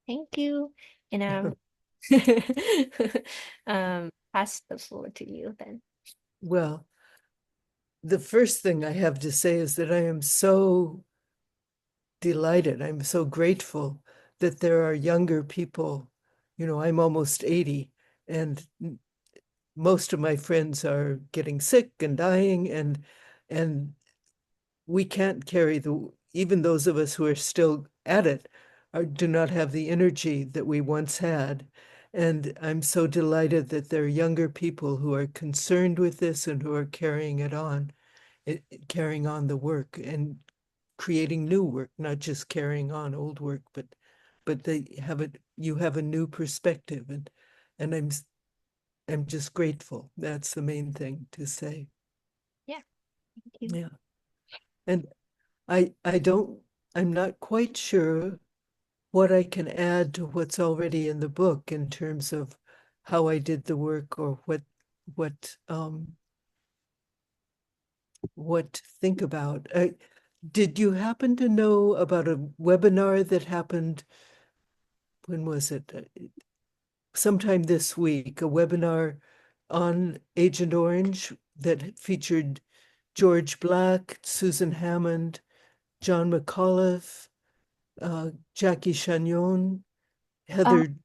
Thank you. And pass the floor to you then. Well, the first thing I have to say is that I am so delighted. I'm so grateful that there are younger people. I'm almost 80, and most of my friends are getting sick and dying, and we can't carry even those of us who are still at it do not have the energy that we once had. And I'm so delighted that there are younger people who are concerned with this and who are carrying on the work and creating new work, not just carrying on old work, but you have a new perspective, and I'm just grateful. That's the main thing to say. Yeah, thank you. Yeah. And I don't I'm not quite sure what I can add to what's already in the book in terms of how I did the work or what what to think about. Did you happen to know about a webinar that happened? When was it? Sometime this week, a webinar on Agent Orange that featured George Black, Susan Hammond, John McAuliffe, Jackie Chagnon, Um, Heather.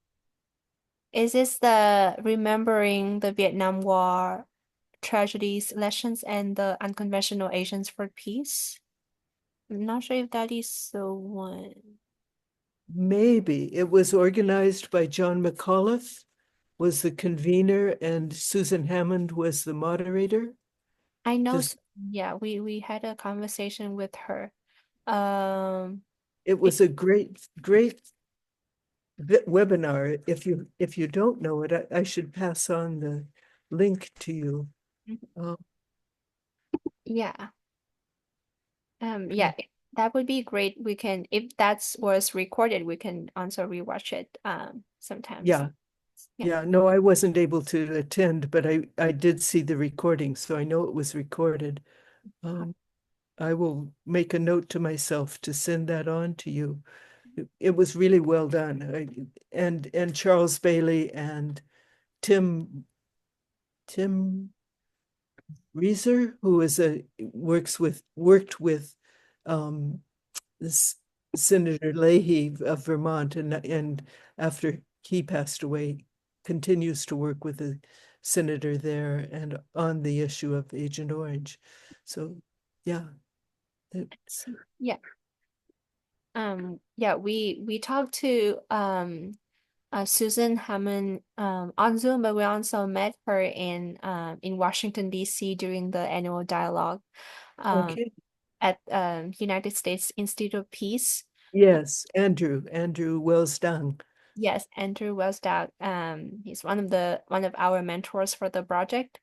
is this the remembering the Vietnam War tragedies, lessons, and the unconventional Asians for peace? I'm not sure if that is the one. Maybe it was organized by John McAuliffe, was the convener, and Susan Hammond was the moderator. I know, Does yeah, we had a conversation with her. Um, It it, was a great webinar. If you don't know it, I should pass on the link to you. Uh, yeah. Yeah, that would be great. We can, if that's was recorded, we can also rewatch it sometimes. yeah, Yeah. yeah. No, I wasn't able to attend, but I did see the recording, so I know it was recorded. Um, I will make a note to myself to send that on to you. It was really well done. And Charles Bailey and Tim Reeser, who is a worked with um, this Senator Leahy of Vermont, and after he passed away, continues to work with the senator there and on the issue of Agent Orange. So, yeah, it's Yeah. Yeah, we talked to Susan Hammond on Zoom, but we also met her in Washington, D.C. during the annual dialogue um okay. at United States Institute of Peace. Yes, Andrew Wells Dung. Yes, Andrew Westad. He's one of our mentors for the project,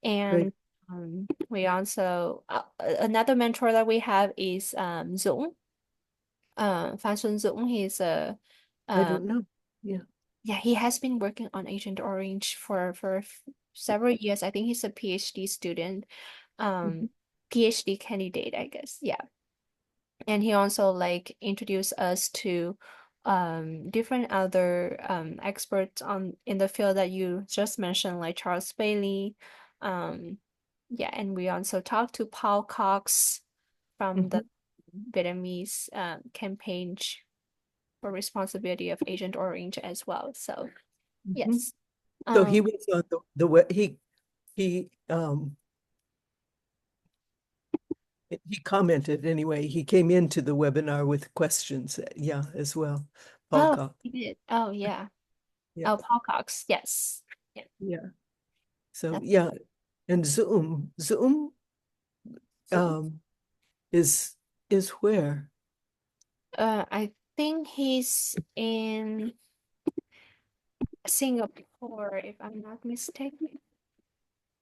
Great. and we also another mentor that we have is Dũng. Phan Xuân Dũng. He's a I uh, don't know. Yeah. yeah, he has been working on Agent Orange for several years. I think he's a PhD student, Mhm. um, PhD candidate, I guess. Yeah, and he also like introduced us to different other experts on in the field that you just mentioned, like Charles Bailey. Um, yeah, and we also talked to Paul Cox from the Mhm. Vietnamese campaign for responsibility of Agent Orange as well. So Mhm. yes. So Um, he was on he commented anyway. He came into the webinar with questions, yeah, as well. Paul oh, Cox. he did. Oh yeah. Yeah, Oh, Paul Cox. Yes. Yeah. yeah. So That's yeah, and Zoom so. um is is where? I think he's in Singapore, if I'm not mistaken.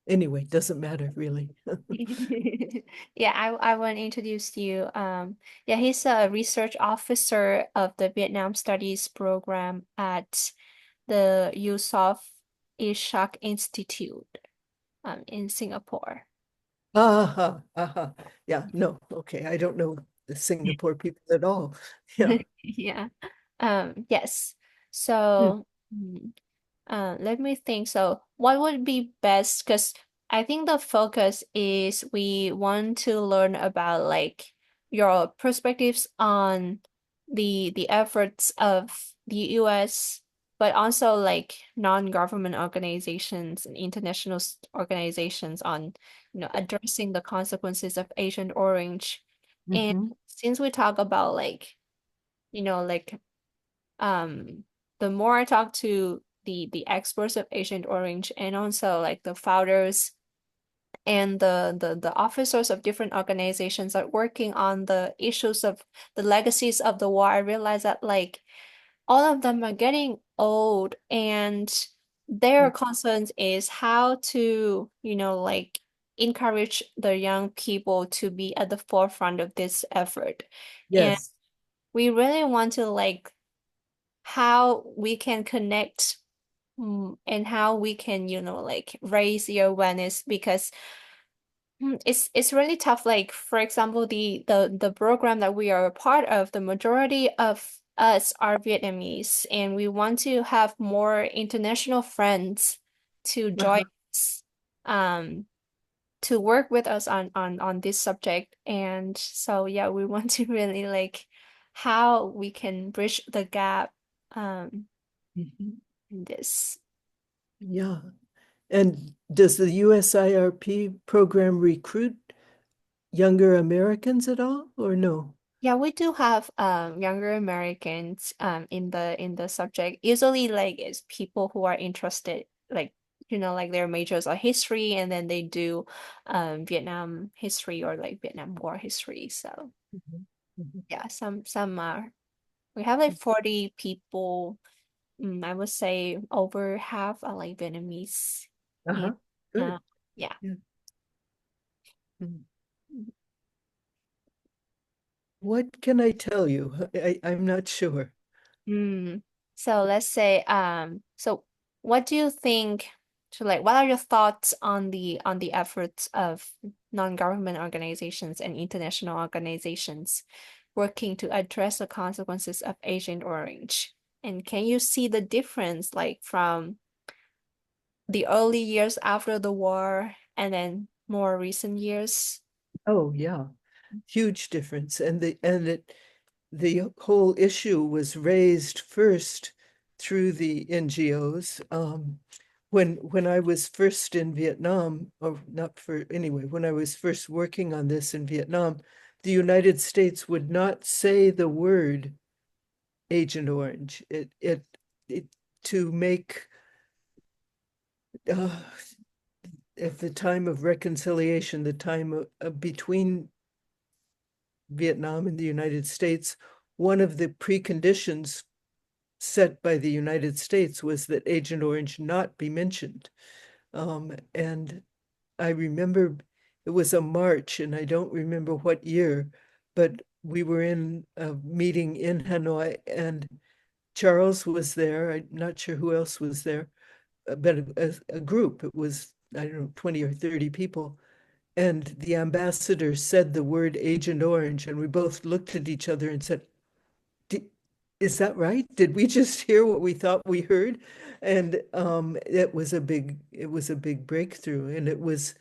Anyway, doesn't matter really. Yeah, I want to introduce you. Yeah, he's a research officer of the Vietnam Studies program at the Yusof Ishak Institute, in Singapore. Aha. Yeah, no, okay. I don't know the Singapore people at all. Yeah. Yeah. Yes. Hmm. So, let me think. So, what would be best? Because I think the focus is we want to learn about like your perspectives on the efforts of the US, but also like non-government organizations and international organizations on, addressing the consequences of Agent Orange. And Mhm. since we talk about like, like um the more I talk to the experts of Agent Orange and also like the founders and the officers of different organizations that are working on the issues of the legacies of the war, I realize that like all of them are getting old and their concerns is how to, like encourage the young people to be at the forefront of this effort. And Yes. we really want to like how we can connect, and how we can, like raise the awareness because it's really tough. Like for example, the program that we are a part of, the majority of us are Vietnamese, and we want to have more international friends to join Uh-huh. us, um, to work with us on this subject. And so yeah, we want to really like how we can bridge the gap um Mhm. in this. Yeah. And does the USIRP program recruit younger Americans at all, or no? Yeah, we do have younger Americans in the subject. Usually like it's people who are interested like like their majors are history and then they do Vietnam history or like Vietnam War history. So Mhm. Mhm. yeah, some are we have like 40 people. I would say over half are like Vietnamese. And Uh-huh. uh, Good. yeah. Yeah. Mm. What can I tell you? I'm not sure. Mm. So let's say, so what do you think, so like what are your thoughts on the efforts of non-government organizations and international organizations working to address the consequences of Agent Orange? And can you see the difference like from the early years after the war and then more recent years? Oh, yeah. Huge difference. The whole issue was raised first through the NGOs. When I was first in Vietnam, or not for anyway, when I was first working on this in Vietnam, the United States would not say the word Agent Orange. It to make uh, at the time of reconciliation, the time between Vietnam and the United States, one of the preconditions set by the United States was that Agent Orange not be mentioned. And I remember it was a march, and I don't remember what year, but we were in a meeting in Hanoi, and Charles was there. I'm not sure who else was there, but a group. It was, I don't know, 20 or 30 people. And the ambassador said the word Agent Orange, and we both looked at each other and said, is that right? Did we just hear what we thought we heard? And it was a big breakthrough, and it was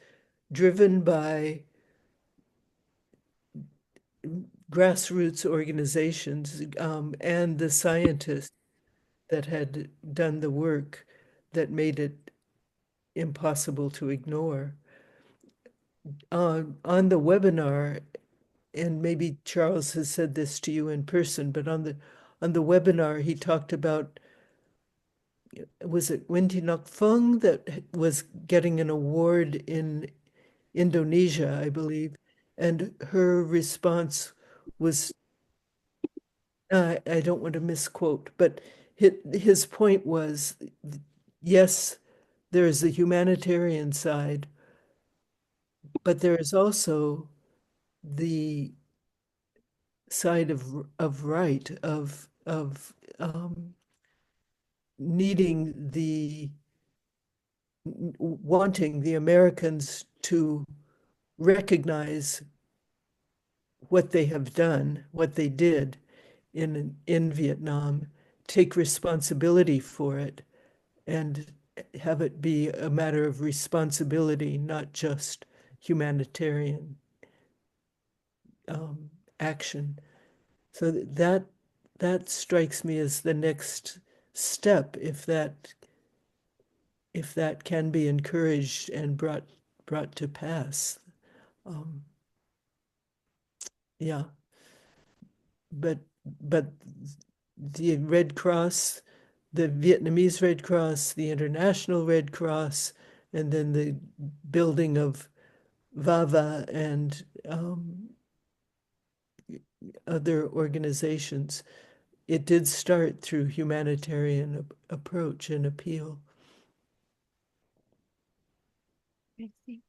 driven by grassroots organizations and the scientists that had done the work that made it impossible to ignore. On the webinar, and maybe Charles has said this to you in person, but on the webinar, he talked about, was it Wendy Nok Fung that was getting an award in Indonesia, I believe, and her response was, I don't want to misquote, but his point was, yes, there is a humanitarian side, but there is also the side of right of needing the wanting the Americans to recognize what they have done, what they did, in Vietnam take responsibility for it and have it be a matter of responsibility, not just humanitarian um, action. So that strikes me as the next step, if that can be encouraged and brought to pass. Um, yeah, but but the Red Cross, the Vietnamese Red Cross, the International Red Cross, and then the building of VAVA and other organizations. It did start through humanitarian approach and appeal. I see.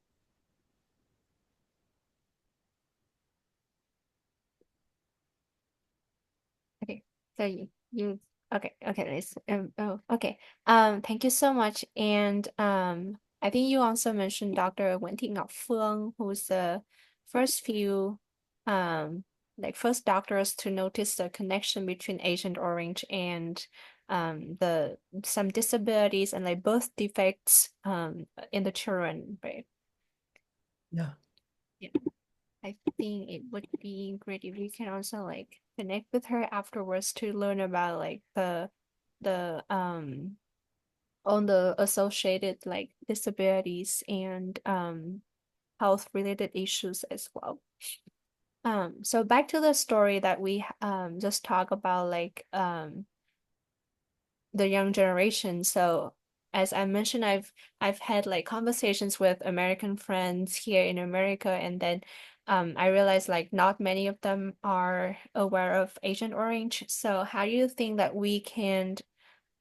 Okay, so you okay, okay, nice. Oh, okay. Thank you so much. And I think you also mentioned Dr. Wen Ngọc Phương, who's the first few um like first doctors to notice the connection between Agent Orange and the some disabilities and like birth defects in the children, right? Yeah. Yeah. I think it would be great if you can also like connect with her afterwards to learn about like the on the associated like disabilities and health related issues as well. So back to the story that we just talk about like the young generation. So as I mentioned, I've had like conversations with American friends here in America, and then I realized like not many of them are aware of Agent Orange. So how do you think that we can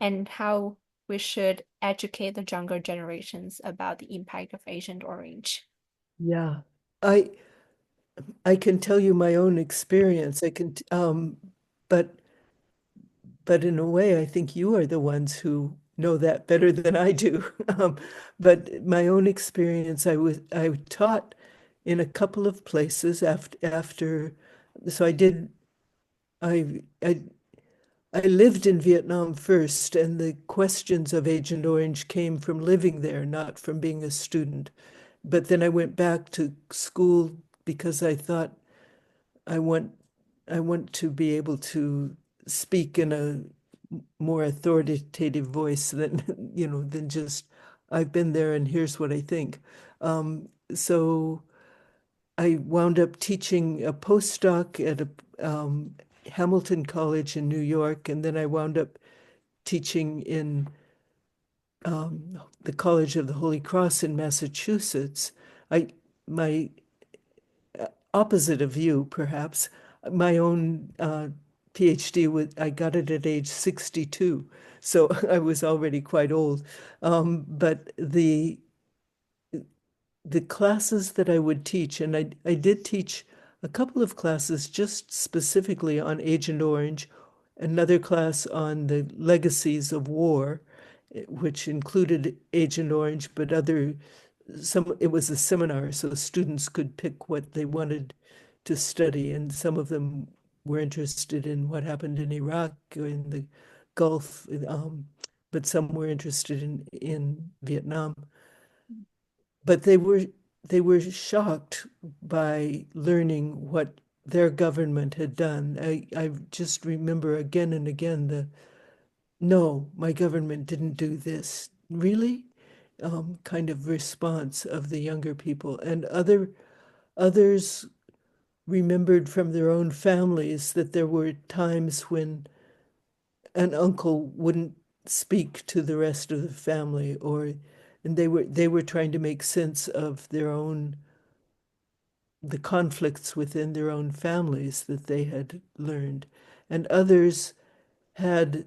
and how we should educate the younger generations about the impact of Agent Orange? Yeah. I I can tell you my own experience. But but in a way, I think you are the ones who know that better than I do. But my own experience, I taught in a couple of places after so I I lived in Vietnam first, and the questions of Agent Orange came from living there, not from being a student. But then I went back to school because I thought I want I want to be able to speak in a more authoritative voice than than just I've been there and here's what I think. So I wound up teaching a postdoc at Hamilton College in New York, and then I wound up teaching in the College of the Holy Cross in Massachusetts. I my opposite of you, perhaps. My own PhD I got it at age 62, so I was already quite old. But the classes that I would teach, and I did teach a couple of classes just specifically on Agent Orange, another class on the legacies of war, which included Agent Orange, but it was a seminar, so students could pick what they wanted to study, and some of them were interested in what happened in Iraq or in the Gulf, but some were interested in Vietnam. But they were shocked by learning what their government had done. I just remember again and again no, my government didn't do this. Really? Kind of response of the younger people. And others remembered from their own families that there were times when an uncle wouldn't speak to the rest of the family, and they were trying to make sense of the conflicts within their own families that they had learned. And others had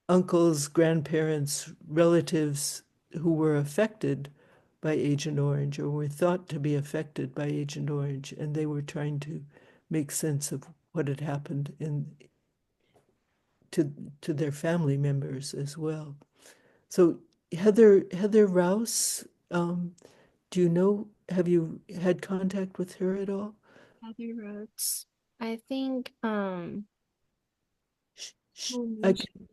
uncles, grandparents, relatives who were affected by Agent Orange or were thought to be affected by Agent Orange, and they were trying to make sense of what had happened to their family members as well. So Heather Rouse, do you know, have you had contact with her at all? Heather Rhodes. I think I Mm. can,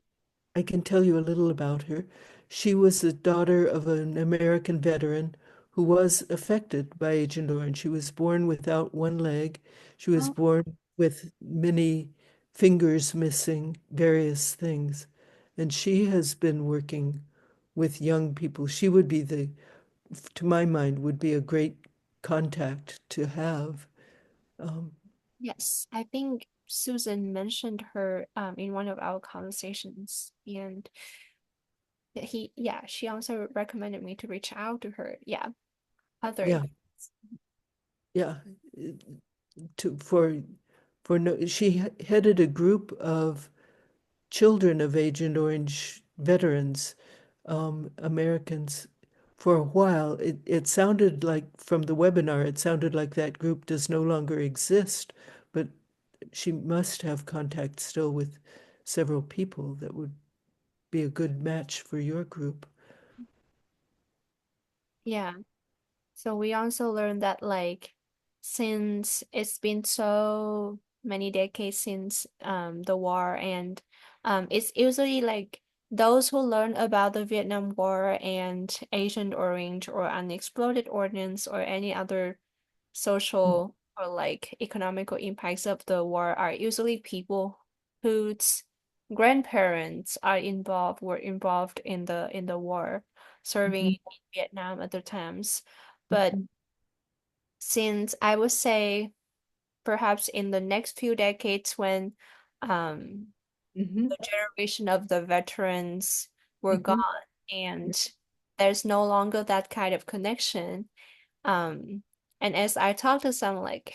I can tell you a little about her. She was the daughter of an American veteran who was affected by Agent Orange. She was born without one leg. She was Oh, born with many fingers missing, various things. And she has been working with young people. She would be to my mind, would be a great contact to have. Um, yes, I think Susan mentioned her in one of our conversations, and she also recommended me to reach out to her. Yeah, other yeah, events. yeah. To for no, she headed a group of children of Agent Orange veterans, Americans. For a while, it sounded like from the webinar, it sounded like that group does no longer exist, but she must have contact still with several people that would be a good match for your group. Yeah. So we also learned that like since it's been so many decades since the war and it's usually like those who learn about the Vietnam War and Agent Orange or unexploded ordnance or any other social or like economical impacts of the war are usually people whose grandparents were involved in the war, serving Mhm, in Vietnam at the times. But mhm, since I would say perhaps in the next few decades when um mhm, the generation of the veterans were gone mhm, and there's no longer that kind of connection. And as I talked to some like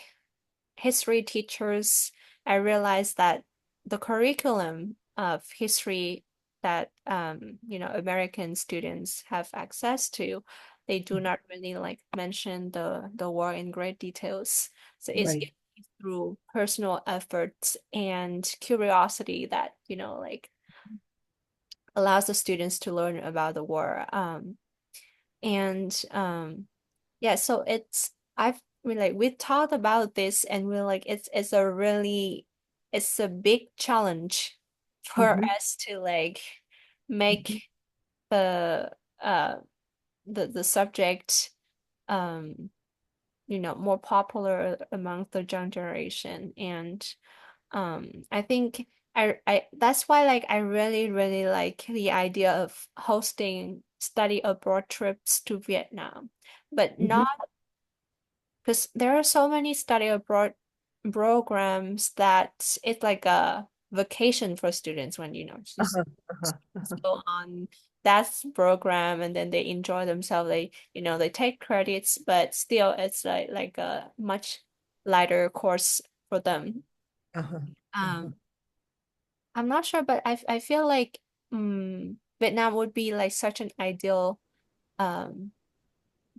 history teachers, I realized that the curriculum of history that American students have access to, they do mhm. not really like mention the war in great details. So it's Right. through personal efforts and curiosity that, like allows the students to learn about the war. And yeah, so we talked about this and we're like it's a big challenge for Mhm, us to like mhm. make the uh the subject um more popular among the young generation. And I think I that's why like I really really like the idea of hosting study abroad trips to Vietnam, but Mhm. not because there are so many study abroad programs that it's like a vacation for students when Uh-huh, uh-huh, just uh-huh, go on that program and then they enjoy themselves. They take credits, but still it's like a much lighter course for them. uh-huh, uh-huh. Um, I'm not sure, but I feel like Vietnam would be like such an ideal um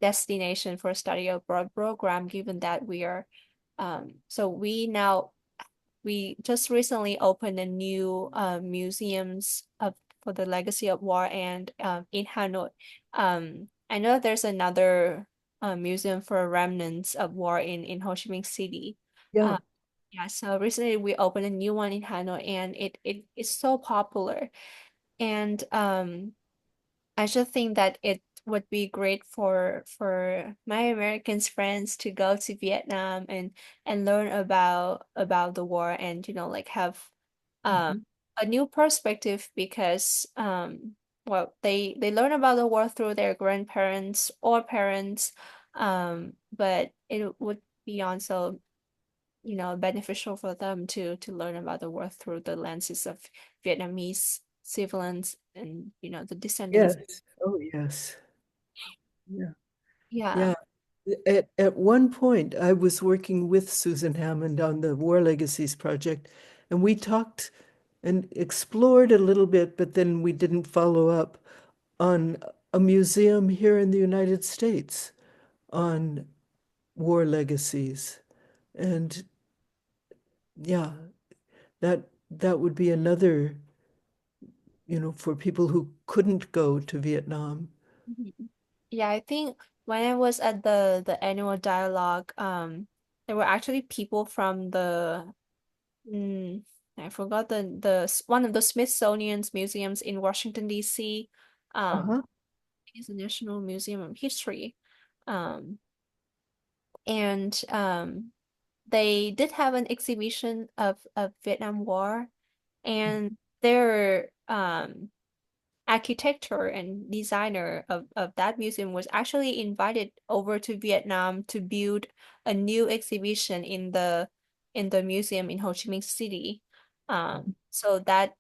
destination for study abroad program, given that so we just recently opened a new museums of for the legacy of war and in Hanoi. I know there's another museum for remnants of war in Ho Chi Minh City. Yeah. Uh, yeah, so recently we opened a new one in Hanoi and it is so popular. And I just think that it would be great for my American friends to go to Vietnam and learn about the war and like have um Mhm. a new perspective because well they learn about the war through their grandparents or parents, but it would be also beneficial for them to learn about the war through the lenses of Vietnamese civilians and the descendants. Yes. Oh, yes. Yeah. Yeah. Yeah. At one point, I was working with Susan Hammond on the War Legacies project, and we talked and explored a little bit, but then we didn't follow up on a museum here in the United States on war legacies. And yeah, that would be another, for people who couldn't go to Vietnam. Mhm. Yeah, I think when I was at the annual dialogue, there were actually people from the I forgot one of the Smithsonian's museums in Washington, D.C. Uh-huh. It's the National Museum of History. Um, and they did have an exhibition of Vietnam War, and their architecture and designer of that museum was actually invited over to Vietnam to build a new exhibition in the museum in Ho Chi Minh City. So that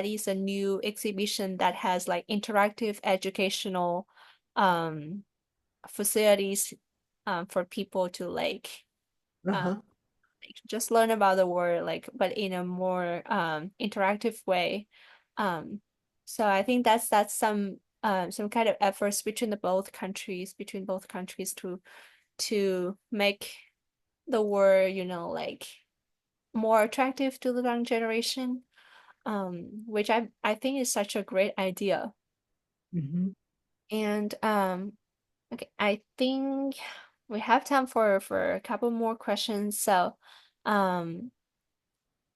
is a new exhibition that has like interactive educational um facilities for people to uh, Uh-huh. like just learn about the world, like but in a more interactive way. Um, so I think that's some kind of efforts between both countries to make the world, like more attractive to the young generation. Which I think is such a great idea. Hmm. And okay, I think we have time for a couple more questions. So, um,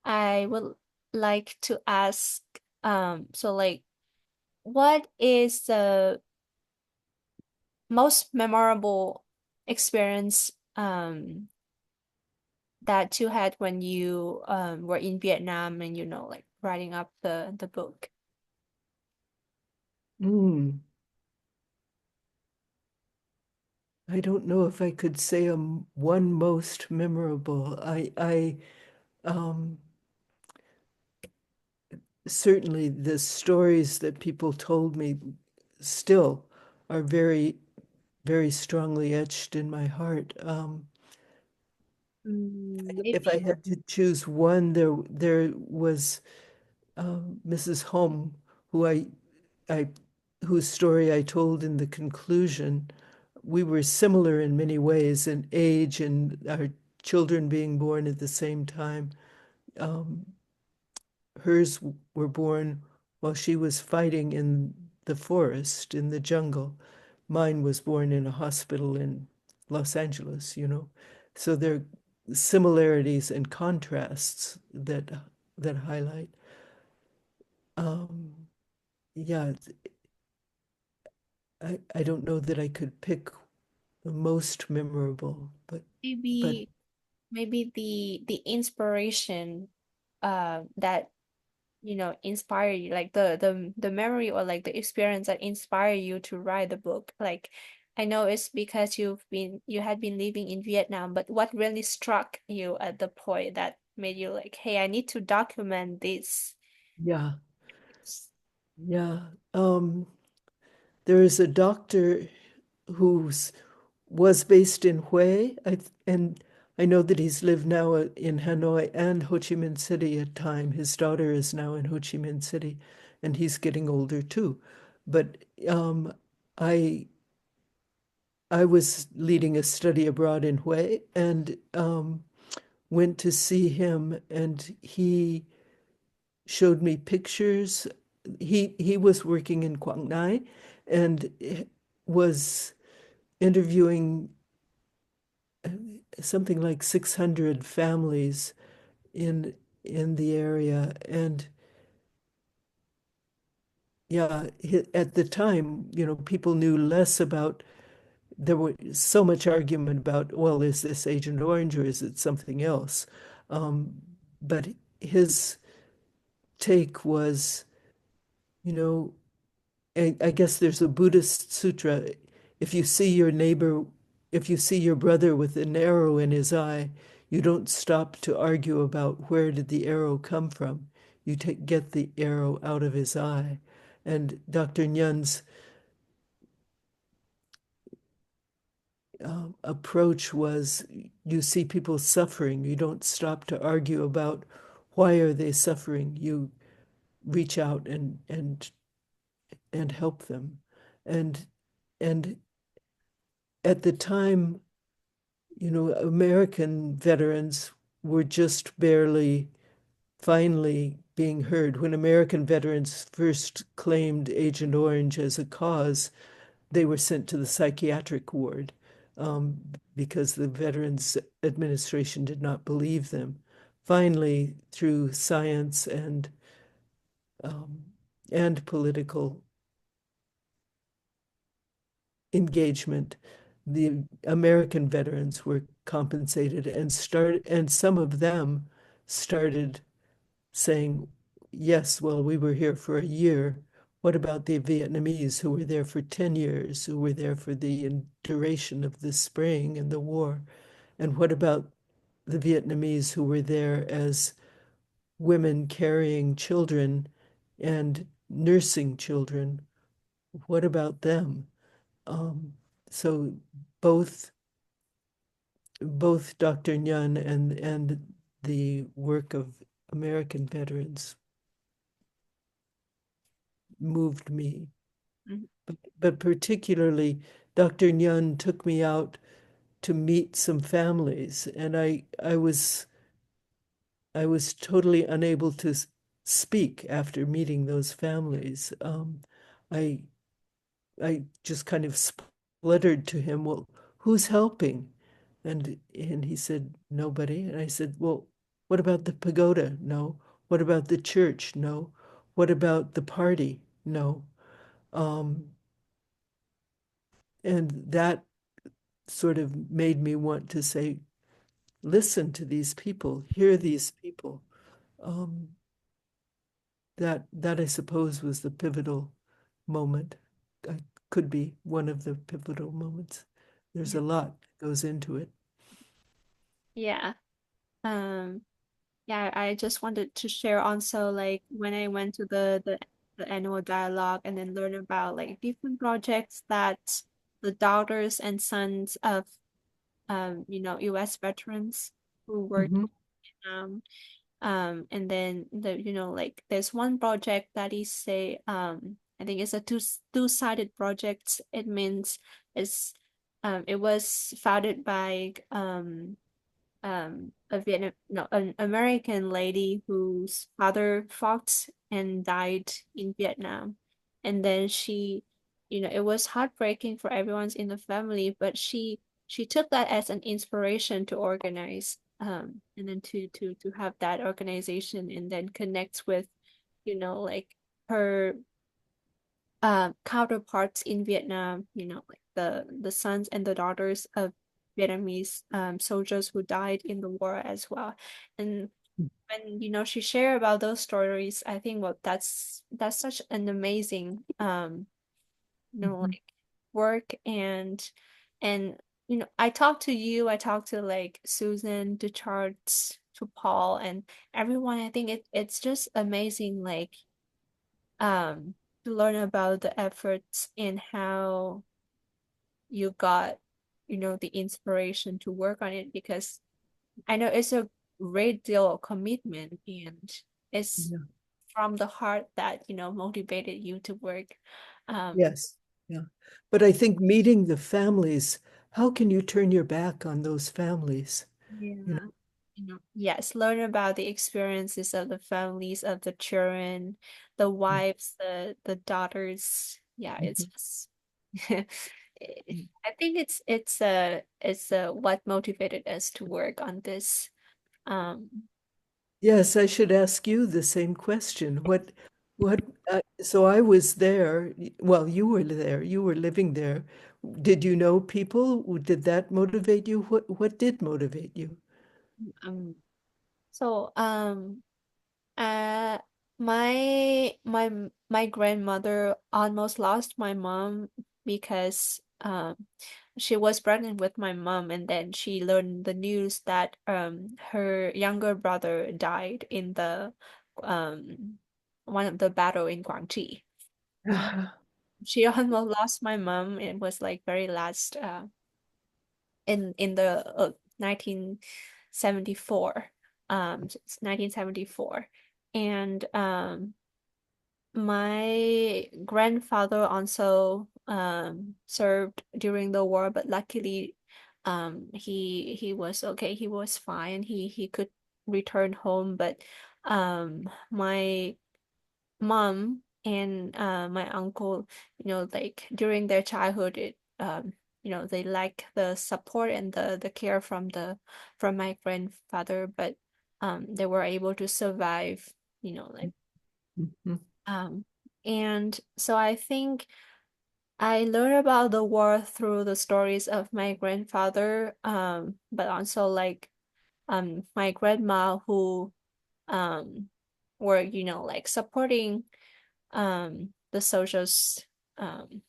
I would like to ask, so like, what is the most memorable experience that you had when you were in Vietnam and like writing up the book? Mm. I don't know if I could say one most memorable. Um, certainly the stories that people told me still are very, very strongly etched in my heart. If I Maybe. had to choose one, there was Mrs. Home, who I whose story I told in the conclusion. We were similar in many ways in age and our children being born at the same time. Um, Hers were born while she was fighting in the forest, in the jungle. Mine was born in a hospital in Los Angeles, you know. So there are similarities and contrasts that highlight. Um, yeah, I don't know that I could pick the most memorable, but maybe maybe the inspiration that inspire you, like the memory or like the experience that inspire you to write the book. Like, I know it's because you had been living in Vietnam, but what really struck you at the point that made you like, hey, I need to document this? yeah, yeah. There is a doctor who's was based in Hue, and I know that he's lived now in Hanoi and Ho Chi Minh City at time. His daughter is now in Ho Chi Minh City, and he's getting older too. But I I was leading a study abroad in Hue and went to see him, and he showed me pictures. He was working in Quang Ngai and was interviewing something like 600 families in in the area. And yeah, at the time, people knew less about, there was so much argument about, well, is this Agent Orange or is it something else? Um, but his take was, you know, I guess there's a Buddhist sutra. If you see your neighbor, if you see your brother with an arrow in his eye, you don't stop to argue about where did the arrow come from. You get the arrow out of his eye. And Dr. Nyun's approach was, you see people suffering, you don't stop to argue about why are they suffering. You reach out and help them. And and at the time, American veterans were just barely finally being heard. When American veterans first claimed Agent Orange as a cause, they were sent to the psychiatric ward because the Veterans Administration did not believe them. finally, through science um, and political engagement, the American veterans were compensated and some of them started saying, yes, well, we were here for a year. What about the Vietnamese who were there for 10 years, who were there for the duration of the spring and the war? And what about the Vietnamese who were there as women carrying children and nursing children? What about them? Um, so both both Dr. Nguyen and the work of American veterans moved me. Mhm. But particularly, Dr. Nguyen took me out to meet some families, and I was totally unable to speak after meeting those families. I I just kind of spluttered to him, well, who's helping? And he said, nobody. And I said, well, what about the pagoda? No. What about the church? No. What about the party? No. Um, and that sort of made me want to say, listen to these people, hear these people. Um, that I suppose was the pivotal moment. Could be one of the pivotal moments. There's Yeah. a lot that goes into it. Yeah. Um, yeah, I just wanted to share also like when I went to the annual dialogue and then learn about like different projects that the daughters and sons of US veterans who worked Hmm. in and then like there's one project that is say I think it's a two-sided project. It means it's it was founded by a Vietnam no an American lady whose father fought and died in Vietnam, and then it was heartbreaking for everyone's in the family, but she took that as an inspiration to organize and then to have that organization and then connect with like her counterparts in Vietnam, like the sons and the daughters of Vietnamese soldiers who died in the war as well. And when she shared about those stories, I think well that's such an amazing Hmm. like work and I talked to you, I talked to like Susan, to Charles, to Paul and everyone. I think it's just amazing like to learn about the efforts and how you got, the inspiration to work on it because I know it's a great deal of commitment and it's Yeah. from the heart that, motivated you to work. Um, Yes. Yeah. But I think meeting the families, how can you turn your back on those families? You yeah. Yes, learn about the experiences of the families of the children, the know? wives, the daughters. Yeah, it's Mhm. just I think it's what motivated us to work on this. Um, Yes, I should ask you the same question. What, so I was there, well, you were there, you were living there. Did you know people? Did that motivate you? What did motivate you? um, so uh my grandmother almost lost my mom because she was pregnant with my mom and then she learned the news that her younger brother died in the um one of the battle in Guangxi. She almost lost my mom. It was like very last in the 1974. It's 1974. And my grandfather also served during the war, but luckily he was okay. He was fine. He could return home, but my mom and my uncle, like during their childhood, they lack the support and the care from my grandfather. But they were able to survive, like Mhm. um and so I think I learned about the war through the stories of my grandfather, but also like my grandma who um were, like supporting the soldiers um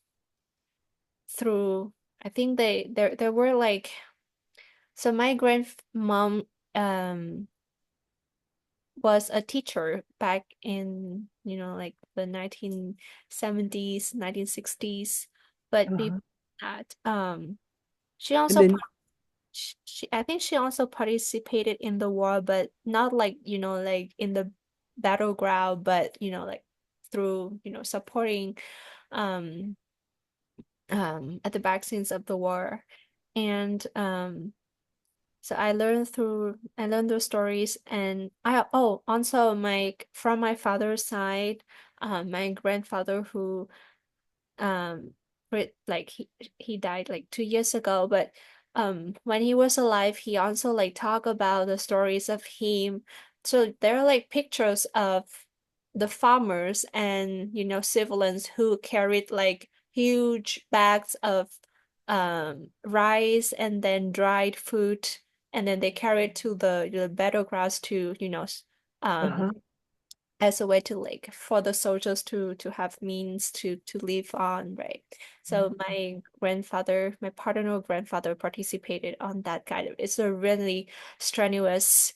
through I think there were like so my grandmom was a teacher back in, like the 1970s, 1960s. But before Uh-huh. that, she And also then, I think she also participated in the war, but not like, like in the battleground, but like through, supporting um at the back scenes of the war. And so I learned those stories, and I also my from my father's side, my grandfather who um like he died like 2 years ago, but when he was alive he also like talk about the stories of him. So there are like pictures of the farmers and civilians who carried like huge bags of rice and then dried food, and then they carried to the battlegrounds to um uh-huh. as a way to like for the soldiers to have means to live on, right? So my paternal grandfather participated on that kind of. It's a really strenuous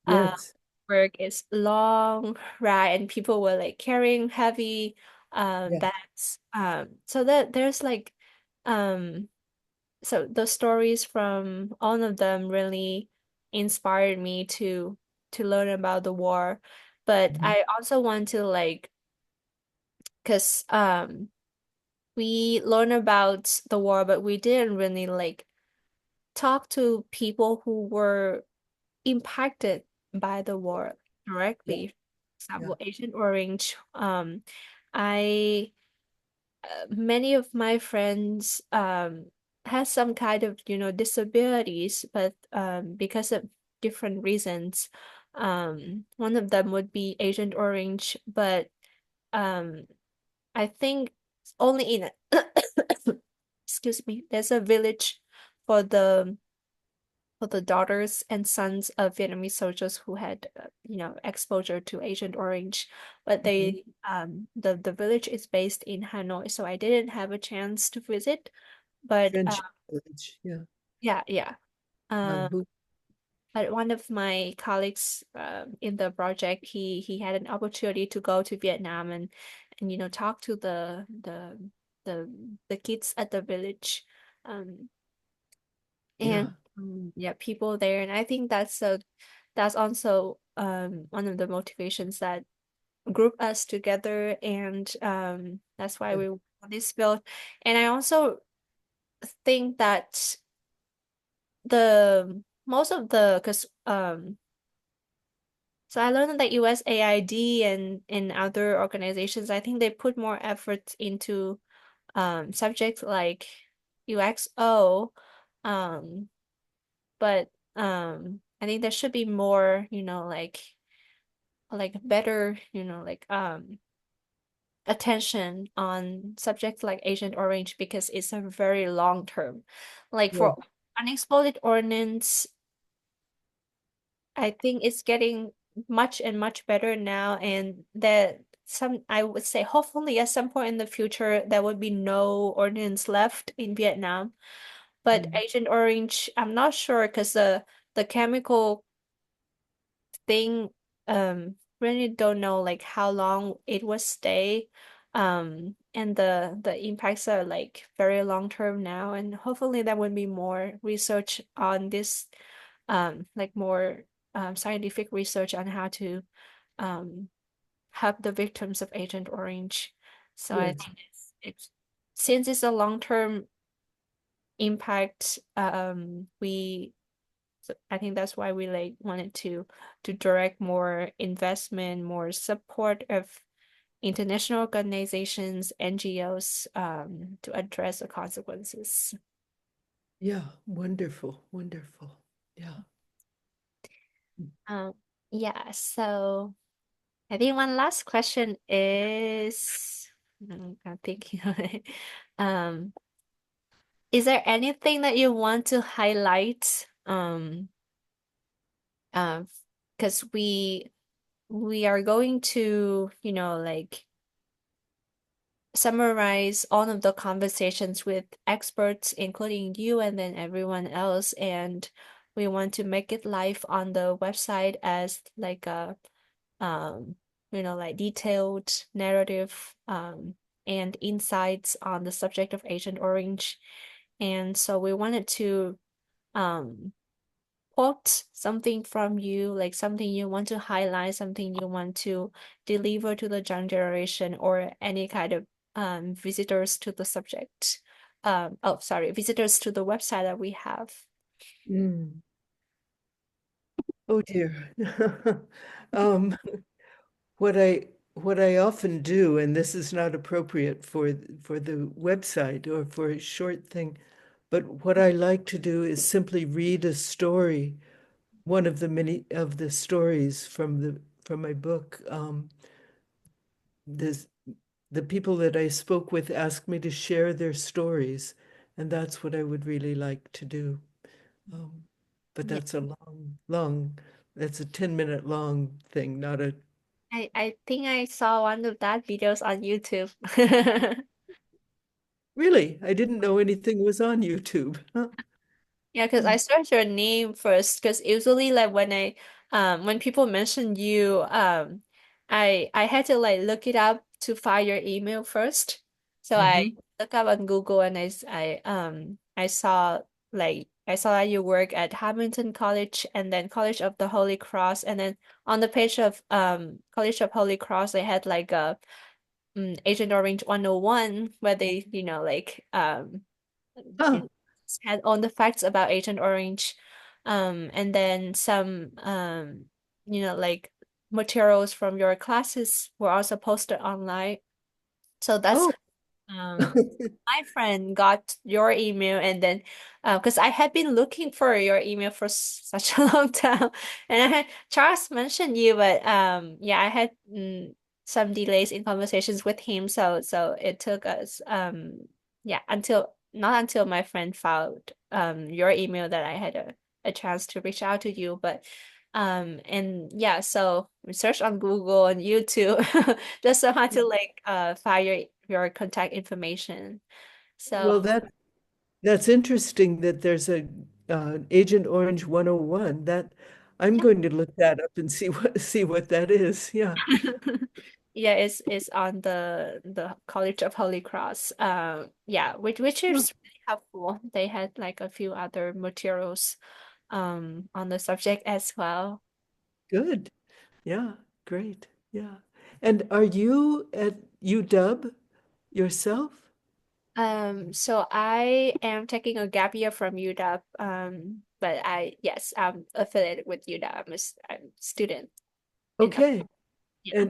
uh Yes. work. It's long, right? And people were like carrying heavy Yeah. bags. So that there's like um so the stories from all of them really inspired me to learn about the war. But Mhm. I also want to like, because we learn about the war, but we didn't really like talk to people who were impacted by the war Yeah. directly. For Yeah. example, Agent Orange. I many of my friends has some kind of disabilities, but because of different reasons. One of them would be Agent Orange, but um I think only in excuse me, there's a village for the daughters and sons of Vietnamese soldiers who had exposure to Agent Orange, but Mhm. the village is based in Hanoi, so I didn't have a chance to visit. But Friendship village. Yeah. yeah, yeah. Um, Who, but one of my colleagues in the project, he had an opportunity to go to Vietnam and talk to the the kids at the village. Um, and yeah. yeah, people there. And I think that's also one of the motivations that group us together, and that's why Yeah. we want this build. And I also think that the most of the because so I learned that USAID and other organizations, I think they put more effort into subjects like UXO, um but I think there should be more, like better, attention on subjects like Agent Orange, because it's a very long term. Like Yeah. for unexploded ordnance, I think it's getting much and much better now, and that some I would say hopefully at some point in the future there would be no ordnance left in Vietnam. But Mm. Agent Orange, I'm not sure because the chemical thing, really don't know like how long it will stay. And the impacts are like very long term now, and hopefully there will be more research on this, like more scientific research on how to um help the victims of Agent Orange. So I Yes. think it's since it's a long term impact, so I think that's why we like wanted to direct more investment, more support of international organizations, NGOs, to address the consequences. Yeah. Wonderful. Wonderful. Yeah. Um, Yeah, so I think one last question is, I'm thinking of it. Um, is there anything that you want to highlight? Uh, because we are going to, like summarize all of the conversations with experts, including you and then everyone else, and we want to make it live on the website as like a um, like detailed narrative and insights on the subject of Agent Orange. And so we wanted to um, quote something from you, like something you want to highlight, something you want to deliver to the young generation or any kind of visitors to the subject. Oh, sorry, visitors to the website that we have. Mm. Oh dear. Um, what I often do, and this is not appropriate for the website or for a short thing, but what I like to do is simply read a story, one of the many of the stories from my book. This the people that I spoke with asked me to share their stories, and that's what I would really like to do. Um, but Yeah, that's a that's a 10-minute long thing, not a I think I saw one of that videos on YouTube. really. I didn't know anything was on YouTube. Huh? Yeah, because Hmm. I searched your name first. Because usually, like when people mention you, I had to like look it up to find your email first. So I Mhm. look up on Google and I saw I saw that you work at Hamilton College and then College of the Holy Cross, and then on the page of College of Holy Cross, they had like a Agent Orange 101 where they Ah, it had all the facts about Agent Orange, and then some like materials from your classes were also posted online. So that's oh, my friend got your email, and then because I had been looking for your email for such a long time, and I had Charles mentioned you, but yeah, I had some delays in conversations with him, so it took us yeah, until not until my friend found your email that I had a chance to reach out to you, but and yeah, so we searched on Google and YouTube just so how to like find your contact information. So well, that's interesting that there's a Agent Orange 101. That I'm yeah. going to look that up and see what that is. Yeah. Yeah, it's on the College of Holy Cross. Yeah, which Oh, is really helpful. They had like a few other materials on the subject as well. good. Yeah, great. Yeah. And are you at UW yourself? So I am taking a gap year from UW. But yes, I'm affiliated with UW. I'm a student in Okay. yeah.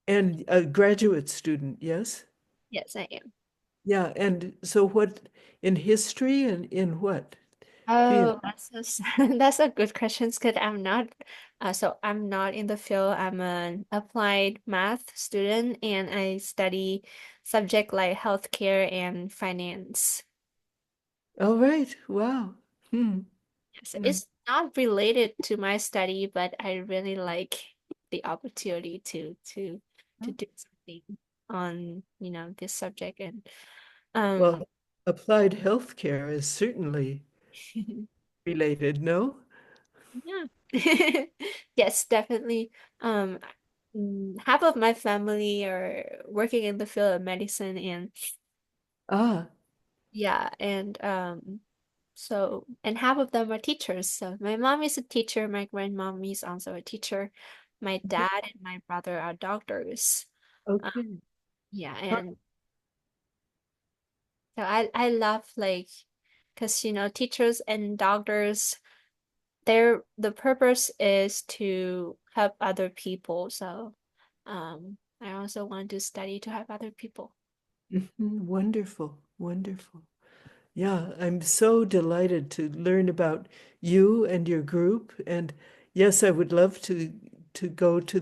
And a graduate student, yes? Yes, I am. Yeah, and so what in history and in what field? Oh, that's a good question because I'm not in the field. I'm an applied math student and I study subject like healthcare and finance. All right. Wow. Hmm. So Hmm. it's not related to my study, but I really like the opportunity to do something on, this subject and um Well, applied healthcare is certainly related, no? yeah. Yes, definitely. Um, Half of my family are working in the field of medicine, and Ah, yeah, and half of them are teachers. So my mom is a teacher, my grandmom is also a teacher, my okay. dad and my brother are doctors. Um, Okay. yeah, Huh. and so I love like because teachers and doctors the purpose is to help other people. So I also want to study to help other people. Mhm. Wonderful. Wonderful. Yeah, I'm so delighted to learn about you and your group. And Yes, I would love to go to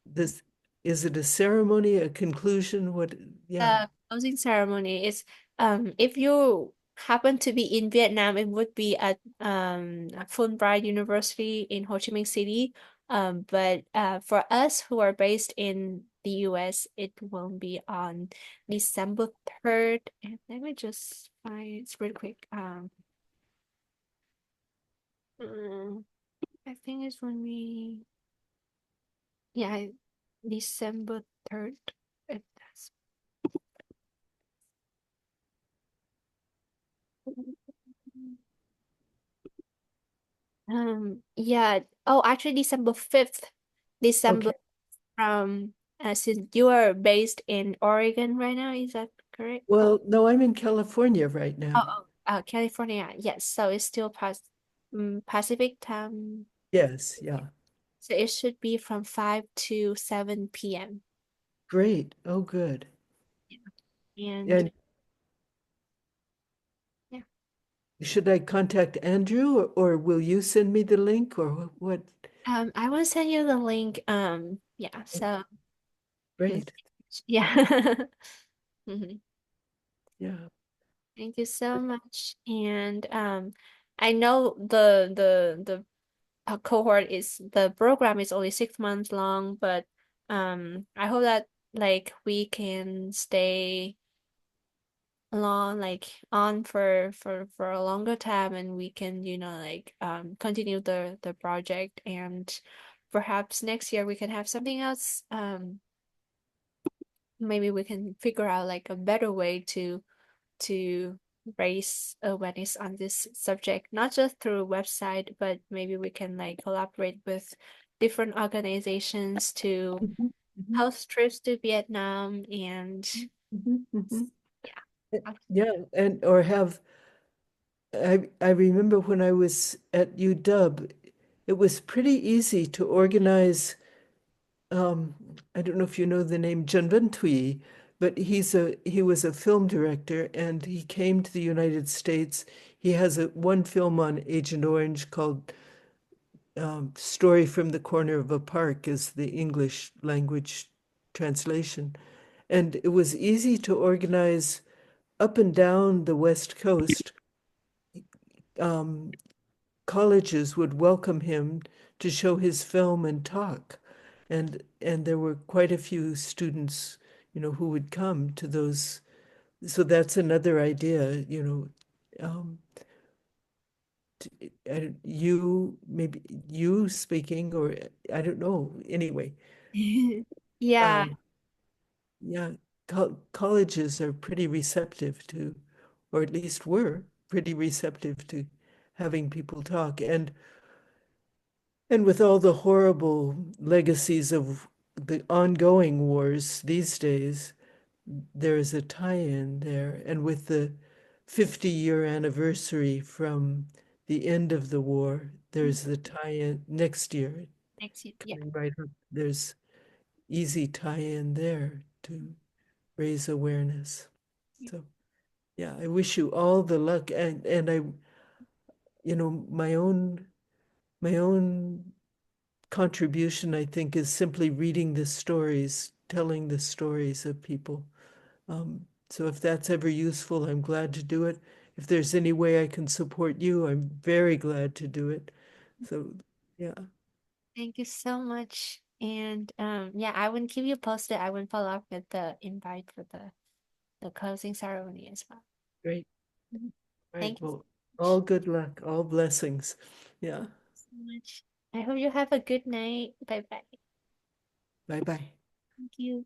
this. Is it a ceremony, a conclusion? What? Yeah. The closing ceremony is if you happen to be in Vietnam, it would be at Fulbright University in Ho Chi Minh City. But for us who are based in the US, it will be on December 3rd. And let me just find it's real quick. Mm, I think it's when we yeah, December 3rd. If that's yeah. Oh, actually December 5th. December Okay. from since you are based in Oregon right now, is that correct? Well, no, I'm in California right Oh, now. California. Yes, so it's still Pacific time. Yes, yeah. So it should be from 5 to 7 p.m. Great. Oh, good. And And yeah. should I contact Andrew or will you send me the link or what? I will send you the link. Yeah, so Great. yeah. Mhm. Yeah. Thank you so much. And I know the cohort is the program is only 6 months long, but I hope that like we can stay along like on for a longer time and we can like continue the project and perhaps next year we can have something else. Maybe we can figure out like a better way to raise awareness on this subject, not just through website, but maybe we can like collaborate with different organizations to Mhm, mhm, host trips to Vietnam and mhm, mhm. yeah. Yeah, and or have I remember when I was at UW, it was pretty easy to organize. Um, I don't know if you know the name John Tui, but he was a film director and he came to the United States. He has one film on Agent Orange called Story from the Corner of a Park is the English language translation. And it was easy to organize up and down the West Coast. Um, colleges would welcome him to show his film and talk. And there were quite a few students, who would come to those. So that's another idea, you maybe you speaking or I don't know. Anyway, Yeah. um, yeah, colleges are pretty receptive to, or at least were pretty receptive to having people talk. And with all the horrible legacies of the ongoing wars these days, there is a tie-in there. And with the 50-year anniversary from the end of the war, there's the tie-in next year Next year. Yeah. coming right up. There's easy tie-in there to raise awareness. So yeah, I wish you all the luck. And I, my own contribution, I think, is simply reading the stories, telling the stories of people. So if that's ever useful, I'm glad to do it. If there's any way I can support you, I'm very glad to do it. So, yeah, Thank you so much. And yeah, I will keep you posted. I will follow up with the invite for the closing ceremony as well. great. Mhm. Right. Thank you so Well, much. all good luck, all blessings. Yeah. So much. I hope you have a good night. Bye bye. Bye bye. Thank you.